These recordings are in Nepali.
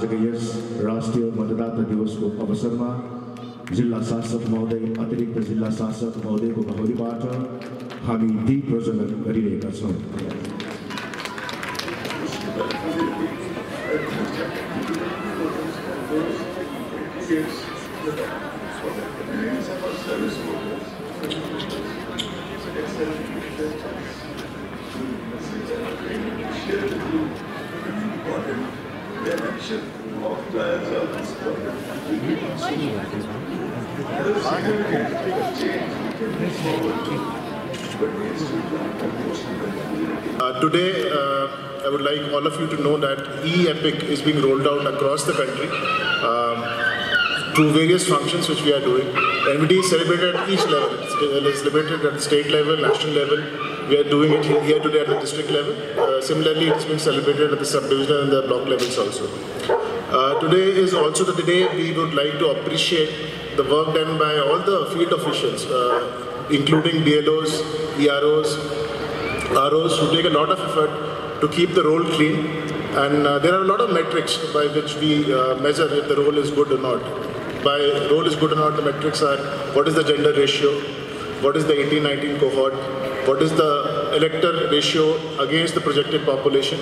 आजको यस राष्ट्रिय मतदाता दिवसको अवसरमा जिल्ला शासक महोदय, अतिरिक्त जिल्ला शासक महोदयको बाहुलीबाट हामी दीप प्रज्वलन गरिरहेका छौँ। Today, I would like all of you to know that e-Epic is being rolled out across the country through various functions which we are doing. NVD is celebrated at each level. It is celebrated at the state level, national level. We are doing it here today at the district level. Similarly, it is being celebrated at the sub-divisional and the block levels also. Today is also the day we would like to appreciate the work done by all the field officials, including BLOs, EROs, ROs, who take a lot of effort to keep the roll clean. And there are a lot of metrics by which we measure if the roll is good or not. By roll is good or not, the metrics are what is the gender ratio, what is the 18-19 cohort, what is the elector ratio against the projected population.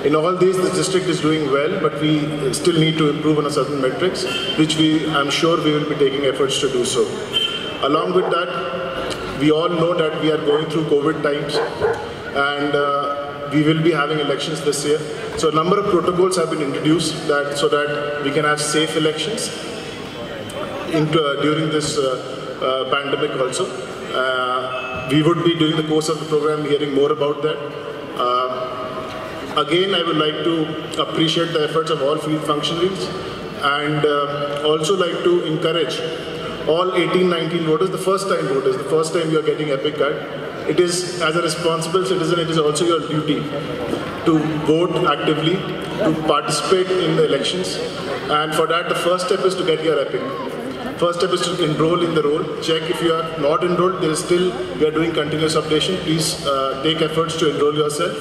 In all these, the district is doing well, but we still need to improve on a certain metrics, which I'm sure we will be taking efforts to do so. Along with that, we all know that we are going through COVID times, and we will be having elections this year. So a number of protocols have been introduced so that we can have safe elections during this pandemic also. We would be, during the course of the program, hearing more about that. Again, I would like to appreciate the efforts of all field functionaries, and also like to encourage all 18-19 voters, the first time voters, the first time you are getting Epic card. It is, as a responsible citizen, it is also your duty to vote actively, to participate in the elections, and for that the first step is to get your Epic. First step is to enroll in the roll. Check if you are not enrolled. There is still, we are doing continuous updation. Please take efforts to enroll yourself.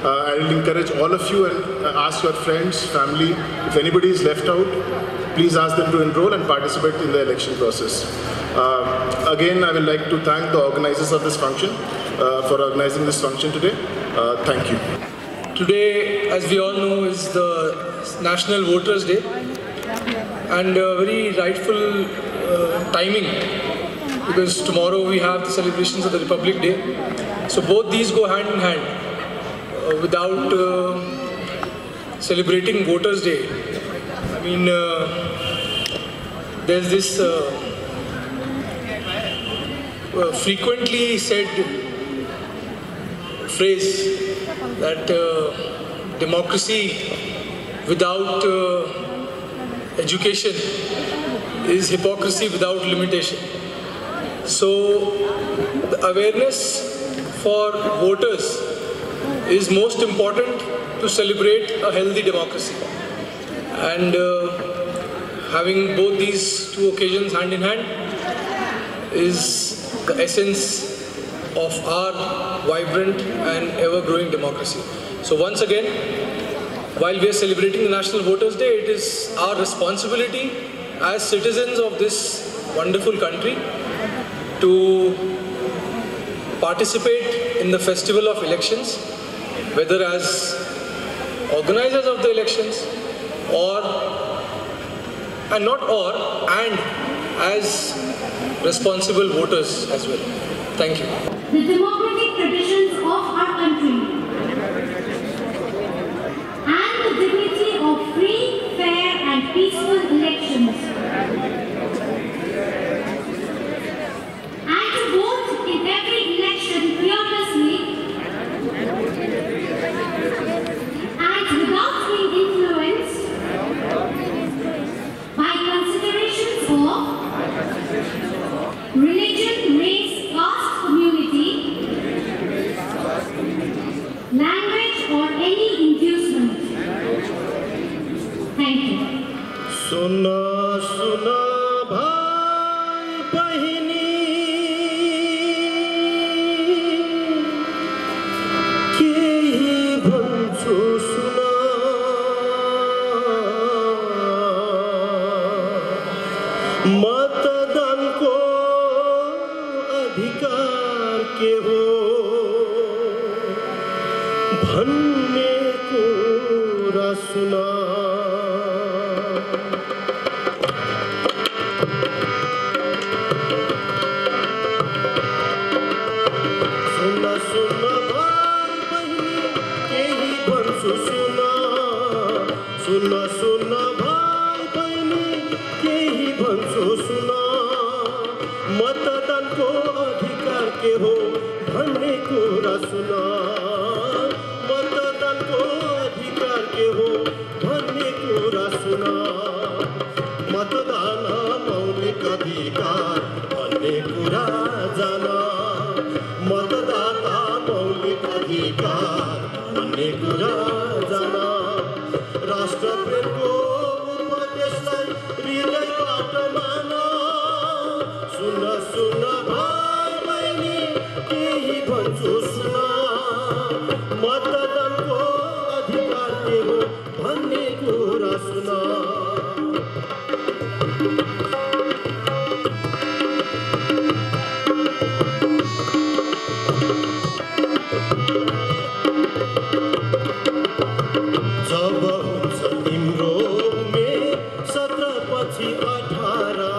I will encourage all of you and ask your friends, family, if anybody is left out, please ask them to enroll and participate in the election process. Again, I would like to thank the organizers of this function for organizing this function today. Thank you. Today, as we all know, is the National Voters' Day, and very rightful timing, because tomorrow we have the celebrations of the Republic Day. So both these go hand in hand. Without celebrating Voters' Day, I mean, there's this frequently said phrase that democracy without education is hypocrisy without limitation. So the awareness for voters is most important to celebrate a healthy democracy. And having both these two occasions hand in hand is the essence of our vibrant and ever-growing democracy. So once again, while we are celebrating the National Voters' Day, it is our responsibility as citizens of this wonderful country to participate in the festival of elections, whether as organizers of the elections and as responsible voters as well. Thank you. The democratic traditions of our country and the dignity of free, fair and peaceful elections, and to vote in every election fearlessly and without being influenced by considerations of religion, race, caste, community, language or any inducement. Thank you. Suna suna bhai bahini, kehi bhanchu suna. मतदानको अधिकार के हो भन्ने कुरा सुन मतदानको अधिकार के हो भन्ने कुरा सुन मतदान मौलिक अधिकार भन्ने कुरा जान मतदाता मौलिक अधिकार भन्ने कुरा जान राष्ट्रप्रेमको उपदेशलाई हृदयबाट मान सुन सुन भाइ बहिनी केही भन्छु सुन मतदानको अधिकार के हो भन्ने कुरा सुन जब हुन्छ तिम्रो उमेर 17 पछि 18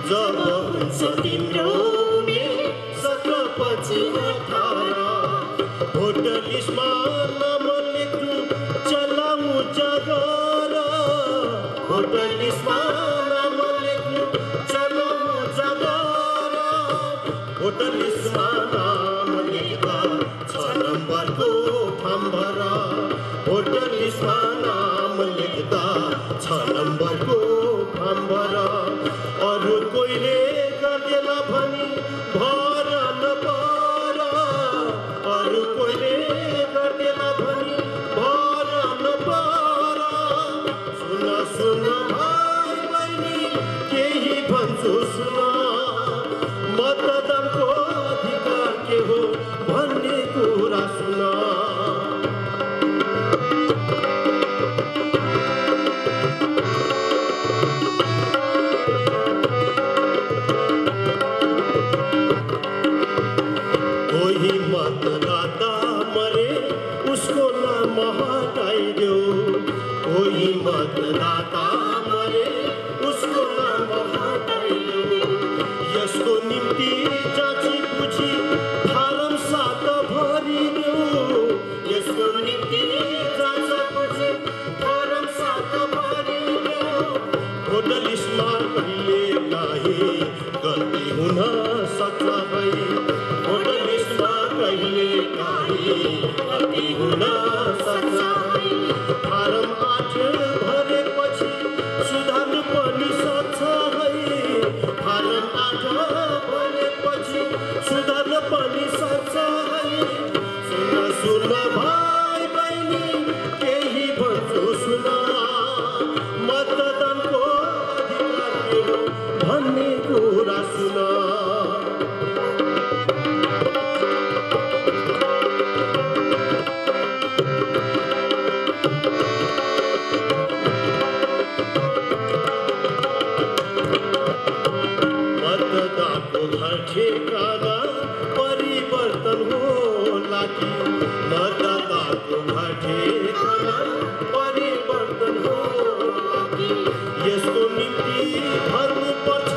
जब हुन्छ तिम्रो उमेर 17 पछि 18 भोटर लिस्टमा नाम लेख्नु चलाउ जगर भोटर लिस्टमा नाम लेख्नु चलाउ जगर भोटर लिस्टमा नाम लेख्दा 6 नम्बरको फर्म भर भोटर लिस्टमा नाम लेख्दा 6 नम्बरको फर्म भर अरू कोहीले गर्देला भनी भर नपर अरू कोहीले गर्देला भनी भर नपर सुन सुन भाइ बहिनी केही भन्छु सुन मतदानको अधिकार के हो भन्ने कुरा सुन कोही मतदाता मरे उसको नाम हटाइदेऊ कोही मतदाता मरे उसको नाम हटाइदेऊ यसको निम्ति जाँची बुझी फारम 7 भरिदेऊ यसको निम्ति जाँच बुझी फारम 7 भरिदेऊ भोटर लिस्टमा कहिले काहीँ गल्ती हुन सक्छ भाइ भोटर लिस्टमा कहिले काहीँ गल्ती हुन सक्छ फारम 8 भरेपछि सुधार्नु पनि सक्छ है फारम 8 भरेपछि सुधार्नु पनि सक्छ है सुन सुन भाइ बहिनी केही भन्छु सुन मतदानको अधिकार के हो भन्ने कुरा सुन मतदानको घर ठेगाना परिवर्तन होला कि मतदाताको घर ठेगाना परिवर्तन होला कि यसको निम्ति भर्नुपर्छ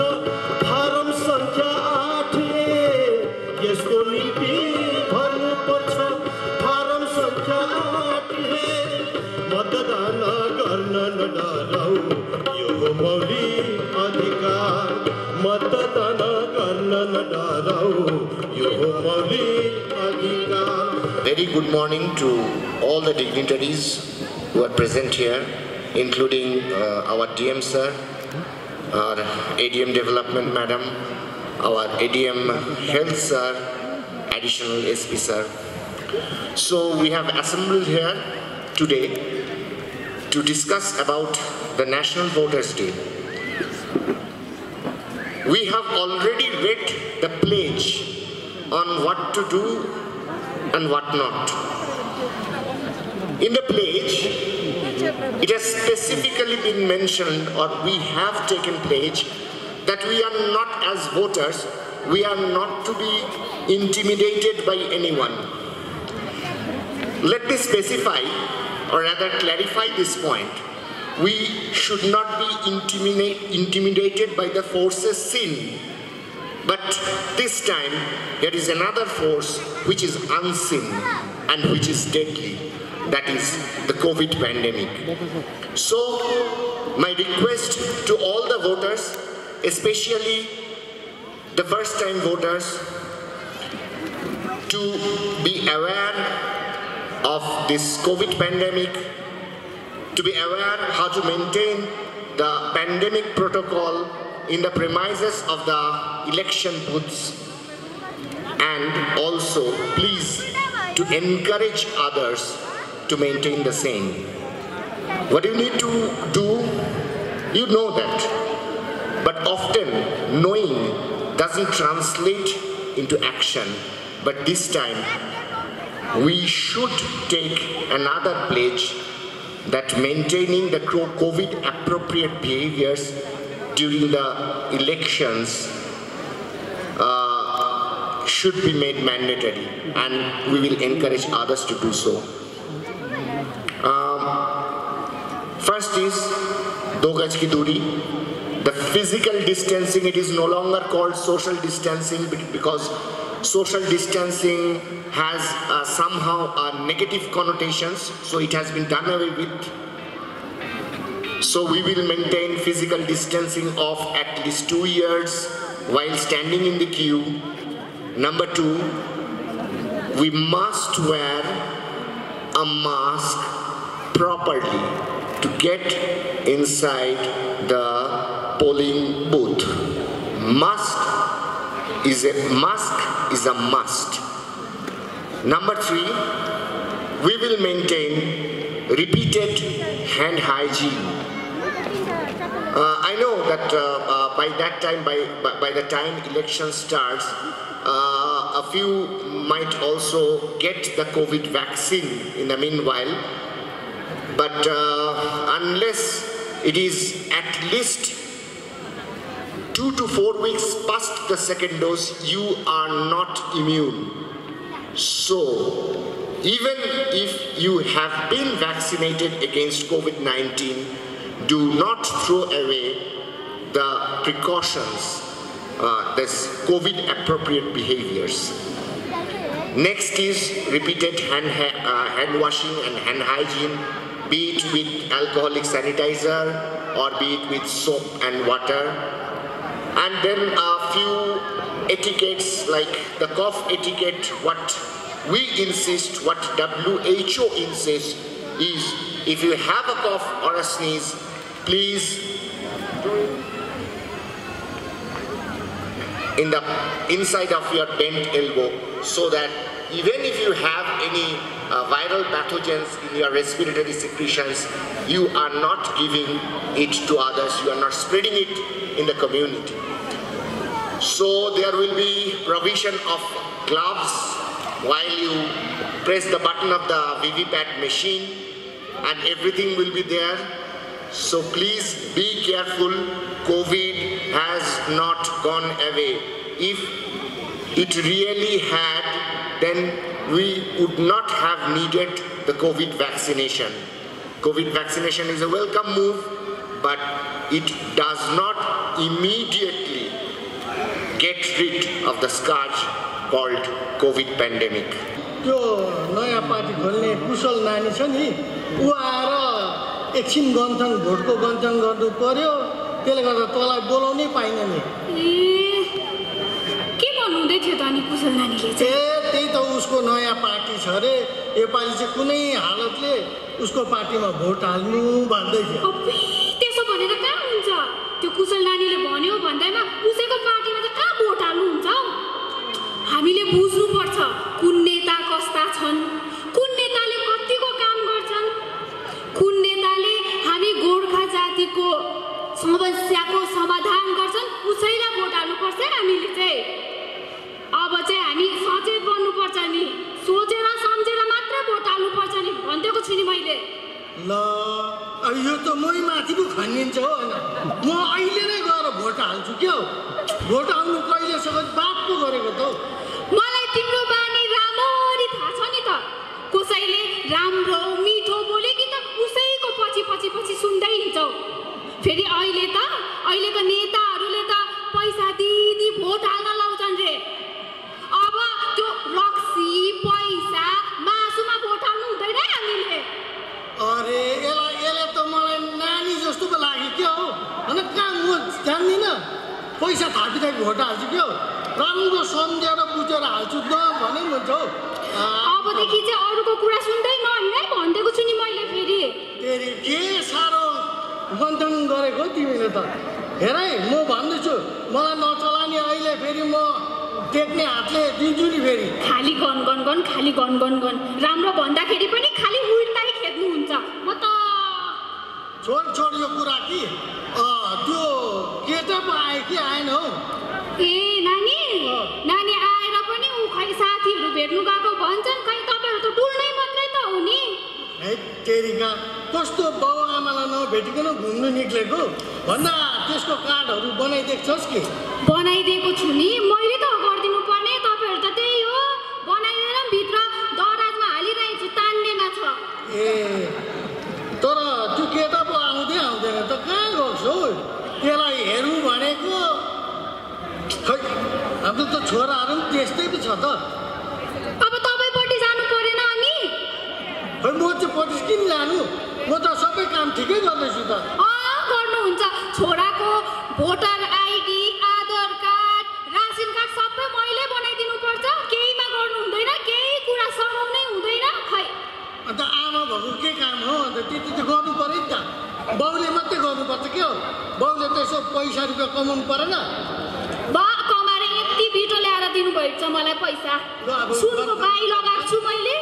फारम संख्या 8 यसको निम्ति भर्नुपर्छ फारम संख्या 8 मतदान गर्न नडराऊ यो मौलिक अधिकार मतदान गर्न नडराऊ यो मौलिक अधिकार Very good morning to all the dignitaries who are present here, including our DM sir, our ADM Development Madam, our ADM Health sir, Additional SP sir. So we have assembled here today to discuss about the National Voters' Day. We have already read the pledge on what to do and what not. In the pledge, it has specifically been mentioned, or we have taken pledge, that we are not, as voters, we are not to be intimidated by anyone. Let me specify, or rather clarify this point. We should not be intimidated by the forces seen. But this time, there is another force which is unseen and which is deadly. That is the COVID pandemic. So, my request to all the voters, especially the first-time voters to be aware of this COVID pandemic, to be aware how to maintain the pandemic protocol in the premises of the election booths, and also please to encourage others to maintain the same. What you need to do, you know that, but often knowing doesn't translate into action. But this time, we should take another pledge that maintaining the COVID appropriate behaviors during the elections should be made mandatory, and we will encourage others to do so. First is 2 gaj ki duri. The physical distancing, it is no longer called social distancing because social distancing has somehow negative connotations, so it has been done away with. So we will maintain physical distancing of at least 2 years while standing in the queue. Number 2, we must wear a mask properly to get inside the polling booth. Mask is a must. Number 3, we will maintain repeated hand hygiene. I know that by the time election starts, a few might also get the COVID vaccine in the meanwhile, but unless it is at least 2 to 4 weeks past the second dose, you are not immune. So, even if you have been vaccinated against COVID-19, do not throw away the precautions, this COVID-appropriate behaviors. Next is repeated hand washing and hand hygiene, be it with alcoholic sanitizer or be it with soap and water. And then a few etiquettes like the cough etiquette. What we insist, what WHO insists is, if you have a cough or a sneeze, please in the inside of your bent elbow, so that even if you have any viral pathogens in your respiratory secretions, you are not giving it to others, you are not spreading it in the community. So there will be provision of gloves while you press the button of the VVPAT machine, and everything will be there. So please be careful. COVID has not gone away. If it really had, then we would not have needed the COVID vaccination. COVID vaccination is a welcome move, but it does not immediately get rid of the scourge called COVID pandemic. त्यो नयाँ पार्टी खोल्ने कुशल नानी छ नि, उ आएर एकछिन गन्थन भोटको गन्थन गर्नु पर्यो, त्यसले गर्दा तँलाई बोलाउनै पाइन नि। के भन्नुहुँदै थियो त अनि कुशल नानीले चाहिँ? त्यही त उसको नयाँ पार्टी छ रे, योपालि चाहिँ कुनै हालतले उसको पार्टीमा भोट हाल्नु भन्दै थियो। त्यसो भनेर कहाँ हुन्छ? त्यो कुशल नानीले भन्यो भन्दैमा उसैको पार्टीमा त कहाँ भोट हाल्नु हुन्छ? हामीले बुझ्नुपर्छ कुन नेता कस्ता छन्, कुन नेताले कतिको काम गर्छन्, कुन नेताले हामी गोर्खा जातिको समस्याको समाधान गर्छन्, उसैलाई भोट हाल्नुपर्छ हामीले चाहिँ। अब चाहिँ हामी सचेत बन्नुपर्छ नि, सोचेर सम्झेर मात्र भोट हाल्नुपर्छ नि भन्देको छु नि मैले। ल यो त मै माथि पो खनिन्छ हो हैन, म अहिले नै गएर भोट हाल्छु के हो? भोट हाल्नु कहिलेसम्म बात पो गरेको त? मलाई तिम्रो बानी राम्ररी थाहा छ नि त, कसैले राम्रो मिठो बोले कि त उसैको पछि पछि पछि सुन्दै हिँड्छौ। फेरि अहिलेको नेताहरूले त पैसा दिदी भोट हाल्न लाउँछन् रे। अब त्यो रक्सी पैसा मासुमा भोट हाल्नु हुँदैन हामीले। अरे यसले त मलाई नानी जस्तो पो लाग्यो के हो? हैन कहाँ म जान्दिन, पैसा थाप्यो पछाडि भोट हाल्छु क्या राम्रो सम्झेर बुझेर हाल्छु न भने हुन्छ हौ अबदेखि चाहिँ अरूको कुरा सुन्दै नहिँड है भनिदिएको छु नि मैले फेरि तेरि के साह्रो गन्थन गरेको तिमीले त हेर है म भन्दैछु मलाई नचलाने अहिले फेरि म टेक्ने हातले दिन्छु नि फेरि खाली गन गन गन खाली गन गन गन राम्रो भन्दाखेरि पनि खाली उल्टै खेद्नुहुन्छ म त छोड यो कुरा कि त्यो केटा पो आयो कि आएन हौ ए नानी आएर पनि ऊ खै साथीहरू भेट्नु गएको भन्छन् खै तपाईँहरू त डुल्नै मात्रै त हो नि है तेरिका कस्तो बाउ आमालाई नभेटिकन घुम्नु निक्लेको भन्दा त्यसको कार्डहरू बनाइदिएको छस् कि बनाइदिएको छु नि मैले त गरिदिनु पर्ने तपाईँहरू त त्यही हो बनाइदिएर भित्र दराजमा हालिरहेको छु तान्नेमा छ ए तर त्यो केटा पो आउँदैन त कहाँ गर्छ हौ त्यसलाई हेर्नु भनेको खै हाम्रो त छोराहरू पनि त्यस्तै पो छ त अब तपाईँपट्टि जानु परेन अनि खै म चाहिँ पछि किन जानु म त सबै काम ठिकै गर्दैछु त गर्नुहुन्छ छोराको भोटर आइडी आधार कार्ड रासन कार्ड सबै मैले बनाइदिनु पर्छ केहीमा गर्नु हुँदैन केही कुरा सघाउनै हुँदैन खै अन्त आमा भएको के काम हो अन्त त्यति त गर्नु पर्यो नि त बाउले मात्रै गर्नुपर्छ के हो बाउले त यसो पैसा रुपियाँ कमाउनु परेन बा कमाएर यति बिटो ल्याएर दिनुभएको छ मलाई पैसा सुनको बाई लगाएको छु मैले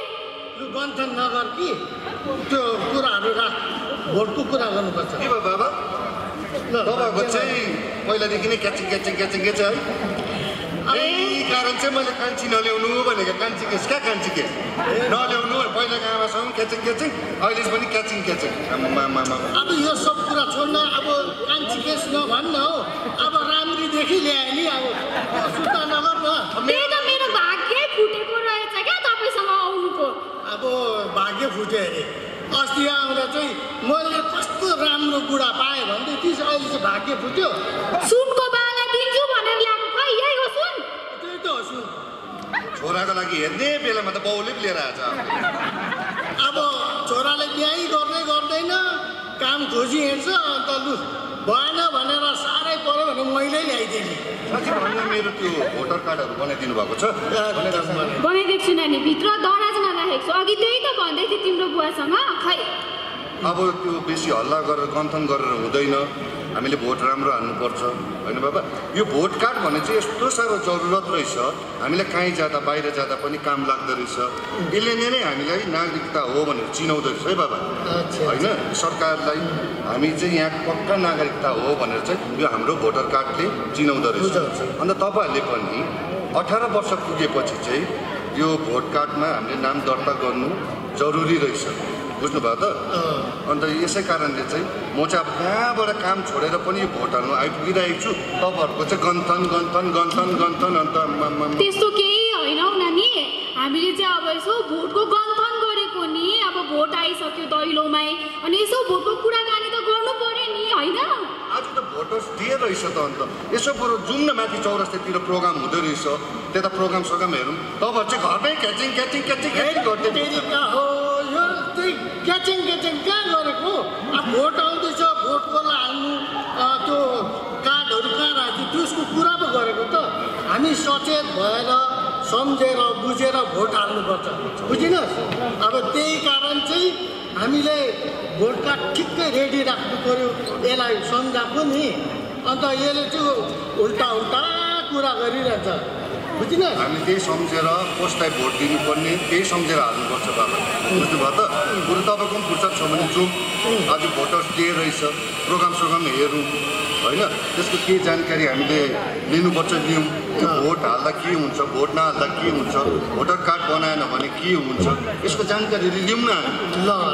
लु गन्थन नगर कि त्यो कुराहरू राख भोटको कुरा गर्नुपर्छ के भयो बाबा तपाईँको चाहिँ पहिलादेखि नै क्याचिङ है यही कारण चाहिँ मैले कान्छी नल्याउनु भनेको कान्छी केस क्या कान्छी केस नल्याउनु पहिलाको आमासँग क्याचिङ अहिले पनि क्याचिङ अब यो सब कुरा छोड्न अब कान्छी केस नभन्न हौ अब राम्रीदेखि ल्याए नि अब सुर्ता नगर न त्यही त मेरो भाग्य फुटेको रहेछ क्या तपाईँसँग आउनुको अब भाग्य फुट्यो अरे अस्ति आउँदा चाहिँ मैले कस्तो राम्रो बुढा पाएँ भन्दै थिइस् अहिले चाहिँ भाग्य फुट्यो सुनको बाला दिन्छु भनेर ल्याएको खै यही हो सुन त्यही त हो सुन छोराको लागि हेर्ने बेलामा त बाउले पो लिएर आएछ अब छोराले बिहाइ गर्दैन काम खोजी हिँड्छ अन्त लु भएन भनेर साह्रै पऱ्यो भने मैले ल्याइदिएँ साँच्चै भन्दा मेरो त्यो भोटर कार्डहरू बनाइदिनु भएको छ बनाइदिएको छु नानी भित्र दराजमा राखेको छु अघि त्यही त भन्दै थिएँ तिम्रो बुवासँग खै अब त्यो बेसी हल्ला गरेर गन्थन गरेर हुँदैन हामीले भोट राम्रो हाल्नुपर्छ होइन बाबा यो भोट कार्ड भने चाहिँ यस्तो साह्रो जरुरत रहेछ हामीलाई कहीँ जाँदा बाहिर जाँदा पनि काम लाग्दो रहेछ यसले नै हामीलाई नागरिकता हो भनेर चिनाउँदो रहेछ है बाबा होइन सरकारलाई हामी चाहिँ यहाँ पक्का नागरिकता हो भनेर चाहिँ यो हाम्रो भोटर कार्डले चिनाउँदो रहेछ अन्त तपाईँहरूले पनि 18 वर्ष पुगेपछि चाहिँ यो भोट कार्डमा हामीले नाम दर्ता गर्नु जरुरी रहेछ बुझ्नुभयो त अन्त यसै कारणले चाहिँ म चाहिँ अब कहाँबाट काम छोडेर पनि यो भोट हाल्नु आइपुगिरहेको छु तपाईँहरूको चाहिँ गन्थन अन्त त्यस्तो केही होइन हौ नानी हामीले चाहिँ अब यसो भोटको गन्थन गरेको नि अब भोट आइसक्यो दैलोमै अनि यसो भोटको कुराकानी त गर्नु पर्यो नि होइन आज त भोटर्स डे रहेछ त अन्त यसो बरु जाउँ न माथि चौरस्तातिर प्रोग्राम हुँदो रहेछ त्यता प्रोग्राम हेरौँ तपाईँहरू चाहिँ घरमै क्याचिङ गर्दै हो यो चाहिँ क्याचिङ कहाँ गरेको अब भोट आउँदैछ भोटको हाल्नु त्यो कार्डहरू कहाँ राख्छु त्यसको कुरा पो गरेको त हामी सचेत भएर सम्झेर बुझेर भोट हाल्नुपर्छ बुझिनुहोस् अब त्यही कारण चाहिँ हामीले भोट कार्ड ठिक्कै रेडी राख्नु पऱ्यो यसलाई सम्झाएको नि अन्त यसले चाहिँ उल्टा कुरा गरिरहेछ बुझिनुहोस् हामी त्यही सम्झेर कसलाई भोट दिनुपर्ने त्यही सम्झेर हाल्नुपर्छ बाबा बुझ्नुभयो त बरु तपाईँको पनि फुर्सद छ भने जाउँ आज भोटर्स डे रहेछ प्रोग्राम हेरौँ होइन त्यसको के जानकारी हामीले लिनुपर्छ लिउँ त्यो भोट हाल्दा के हुन्छ भोट नहाल्दा के हुन्छ भोटर कार्ड बनाएन भने के हुन्छ यसको जानकारी लिउँ न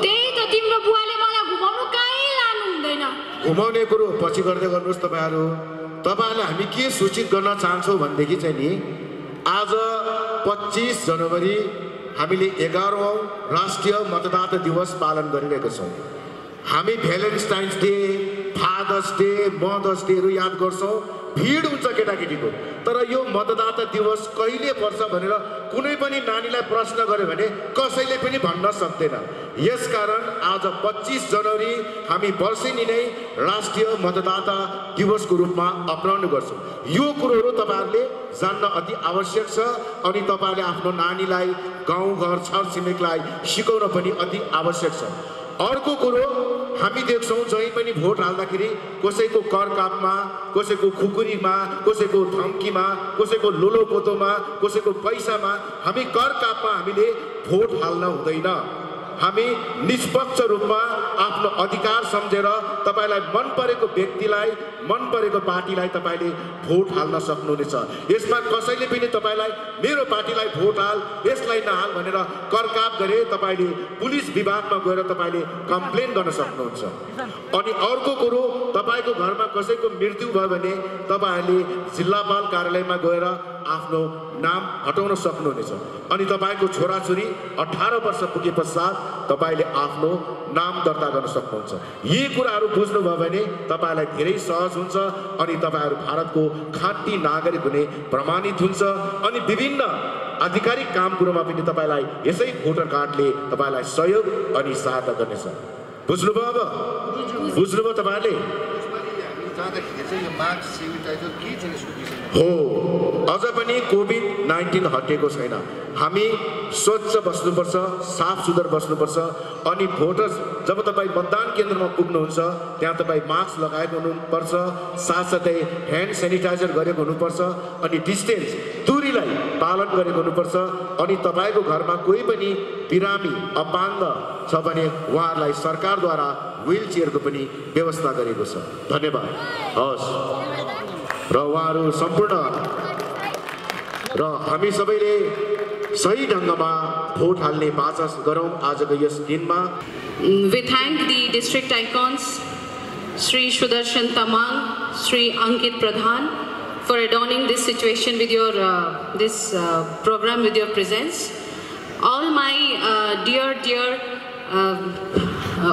त्यही त तिम्रो बुवाले मलाई घुमाउनु कहीँ लानु हुँदैन घुमाउने कुरो पछि गर्दै गर्नुहोस् तपाईँहरूले हामी के सूचित गर्न चाहन्छौँ भनेदेखि चाहिँ नि आज 25 जनवरी हामीले 11औं राष्ट्रिय मतदाता दिवस पालन गरिरहेका छौँ हामी Valentine's Day Father's Day Mother's डेहरू याद गर्छौँ भिड हुन्छ केटाकेटीको तर यो मतदाता दिवस कहिले पर्छ भनेर कुनै पनि नानीलाई प्रश्न गर्यो भने कसैले पनि भन्न सक्दैन यसकारण आज 25 जनवरी हामी वर्षेनी नै राष्ट्रिय मतदाता दिवसको रूपमा अपनाउने गर्छौँ यो कुरोहरू तपाईहरुले जान्न अति आवश्यक छ अनि तपाईहरुले आफ्नो नानीलाई गाउँघर छरछिमेकलाई सिकाउन पनि अति आवश्यक छ अर्को कुरो हामी देख्छौं जहीँ पनि भोट हाल्दाखेरि कसैको करकापमा कसैको खुकुरीमा कसैको धम्कीमा कसैको लोलोपोतोमा कसैको पैसामा हामी करकापमा हामीले भोट हाल्न हुँदैन हामी निष्पक्ष रूपमा आफ्नो अधिकार सम्झेर तपाईलाई मन परेको व्यक्तिलाई मन परेको पार्टीलाई तपाईले भोट हाल्न सक्नुहुनेछ यसमा कसैले पनि तपाईलाई मेरो पार्टीलाई भोट हाल यसलाई नहाल भनेर करकाप गरे तपाईले पुलिस विभागमा गएर तपाईले कम्प्लेन गर्न सक्नुहुन्छ अनि अर्को कुरो तपाईको घरमा कसैको मृत्यु भयो भने तपाईहरुले जिल्लापाल कार्यालयमा गएर आफ्नो नाम हटाउन सक्नुहुनेछ अनि तपाईको छोराछोरी 18 वर्ष पुगेपश्चात तपाईले आफ्नो नाम दर्ता गर्न सक्नुहुन्छ यी कुराहरू बुझ्नुभयो भने तपाईलाई धेरै सहज हुन्छ अनि तपाईहरु भारतको खाँटी नागरिक हुने प्रमाणित हुन्छ अनि विभिन्न आधिकारिक काम कुरोमा पनि तपाईलाई यसै भोटर कार्डले तपाईलाई सहयोग अनि सहायता गर्नेछ बुझ्नुभयो अब बुझ्नुभयो तपाईहरुले हो अझ पनि कोभिड-19 हटेको छैन हामी स्वच्छ बस्नुपर्छ साफ सुग्घर बस्नुपर्छ अनि भोटर्स जब तपाई मतदान केन्द्रमा पुग्नुहुन्छ त्यहाँ तपाई मास्क लगाएको हुनुपर्छ साथसाथै ह्यान्ड सेनिटाइजर गरेको हुनुपर्छ अनि डिस्टेन्स दूरीलाई पालन गरेको हुनुपर्छ अनि तपाईको घरमा कोही पनि बिरामी अपाङ्ग छ भने उहाँहरूलाई सरकारद्वारा व्हील चेयरको पनि व्यवस्था गरेको छ धन्यवाद हस् र उहाँहरू सम्पूर्ण र हामी सबैले सही ढंगमा भोट हाल्ने बाचा गरौं आजको यस दिनमा We thank the district icons Sri Sudarshan Tamang, Sri Ankit Pradhan for adorning this situation with your program with your presence. All my dear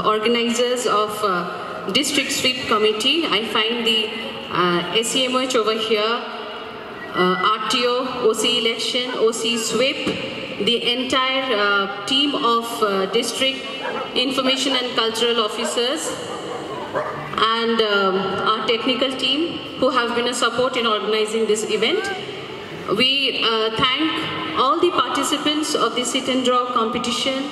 organizers of District Sweep Committee, I find the SEMH over here, RTO, OC Election, OC Sweep, the entire team of District Information and Cultural Officers, and our technical team who have been a support in organizing this event. We thank all the participants of the sit and draw competition,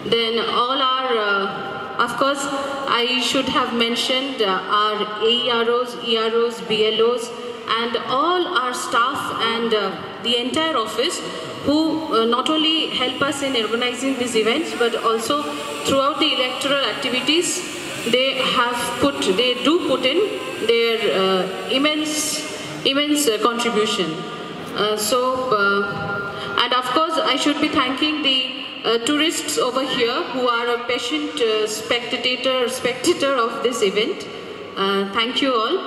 then all our of course, I should have mentioned our AEROs, EROs, BLOs, and all our staff and the entire office who not only help us in organizing these events, but also throughout the electoral activities, they do put in their immense contribution. And of course, I should be thanking the tourists over here who are a patient spectator of this event. Thank you all.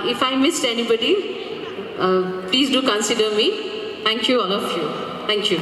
If I missed anybody, please do consider me. Thank you all of you. Thank you.